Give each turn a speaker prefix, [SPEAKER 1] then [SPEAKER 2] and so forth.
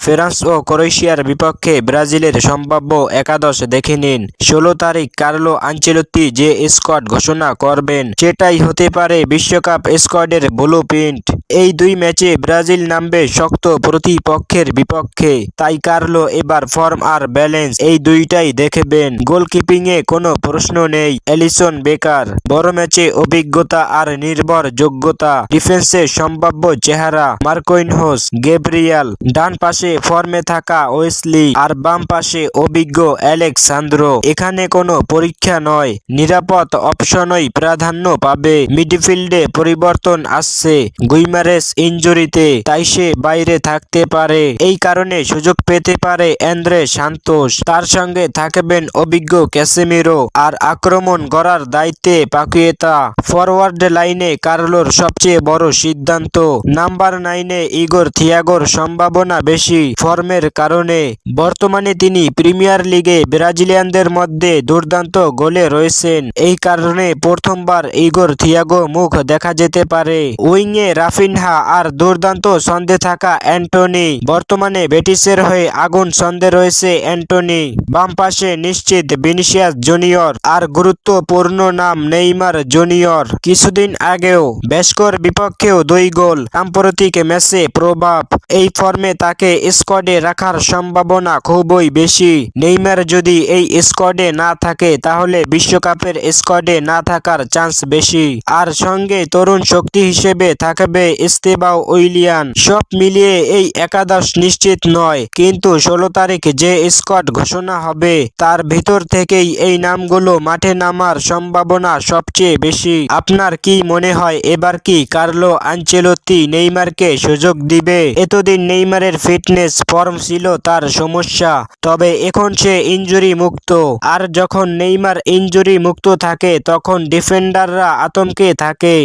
[SPEAKER 1] France ও ক্রোয়েশিয়ার বিপক্ষে ব্রাজিলের সম্ভাব্য একাদশ দেখে নিন। 16 তারিখ কার্লো আনচেলত্তি যে স্কোয়াড ঘোষণা করবেন সেটাই হতে পারে বিশ্বকাপ স্কোয়াডের ব্লুপ্রিন্ট। এই দুই ম্যাচে ব্রাজিল নামবে শক্ত প্রতিপক্ষের বিপক্ষে, তাই কার্লো এবার ফর্ম আর ব্যালেন্স এই দুইটাই দেখবেন। গোলকিপিংয়ে কোনো প্রশ্ন নেই, এলিসন বেকার। বড় ম্যাচে অভিজ্ঞতা আর নির্ভরযোগ্যতা। ডিফেন্সে সম্ভাব্য চেহারা মার্কোইনহোস, গ্যাব্রিয়াল। ডান পাশে ফর্মে থাকা ওয়েসলি আর বাম পাশে অভিজ্ঞ আলেক্সান্দ্রো। এখানে কোনো পরীক্ষা নয়, নিরাপদ অপশনই প্রাধান্য পাবে। মিডফিল্ডে পরিবর্তন আসছে, গুইমারেস ইনজুরিতে, তাই সে বাইরে থাকতে পারে। এই কারণে সুযোগ পেতে পারে এন্দ্রে সান্তোস। তার সঙ্গে থাকবেন অভিজ্ঞ ক্যাসেমিরো আর আক্রমণ গড়ার দায়িত্বে পাকুয়েতা। ফরওয়ার্ড লাইনে কার্লোর সবচেয়ে বড় সিদ্ধান্ত। নাম্বার 9-এ ইগোর থিয়াগোর সম্ভাবনা বেশি ফর্মের কারণে। বর্তমানে তিনি প্রিমিয়ার লিগে ব্রাজিলিয়ানদের মধ্যে দুর্দান্ত গোলে রয়েছেন। এই কারণে প্রথমবার ইগোর থিয়াগো মুখ দেখা যেতে পারে। উইংয়ে রাফিনহা আর দুর্দান্ত ছন্দে থাকা অ্যান্টনি। বর্তমানে বেটিসের হয়ে আগুন ছন্দে রয়েছে অ্যান্টনি। বাম পাশে নিশ্চিত ভিনিসিয়াস জুনিয়র আর গুরুত্বপূর্ণ নাম নেইমার জুনিয়র। কিছুদিন আগেও বেস্কোর বিপক্ষেও 2 গোল। সাম্প্রতিক ম্যাচে প্রভাব। এই ফর্মে তাকে স্কোয়াডে রাখার সম্ভাবনা খুবই বেশি। নেইমার যদি এই স্কোয়াডে না থাকে তাহলে বিশ্বকাপের স্কোয়াডে না থাকার চান্স বেশি। আর সঙ্গে তরুণ শক্তি হিসেবে থাকবে এস্তেবাও উইলিয়ান। সব মিলিয়ে এই একাদশ নিশ্চিত নয়, কিন্তু 16 তারিখ যে স্কোয়াড ঘোষণা হবে তার ভিতর থেকেই এই নামগুলো মাঠে নামার সম্ভাবনা সবচেয়ে বেশি। আপনার কি মনে হয় এবার কি কার্লো আনচেলত্তি নেইমারকে সুযোগ দিবে? এতদিন নেইমারের ফিটনেস ফর্ম ছিল তার সমস্যা, তবে এখন সে ইনজুরি মুক্ত। আর যখন নেইমার ইনজুরি মুক্ত থাকে তখন ডিফেন্ডাররা আতঙ্কে থাকে।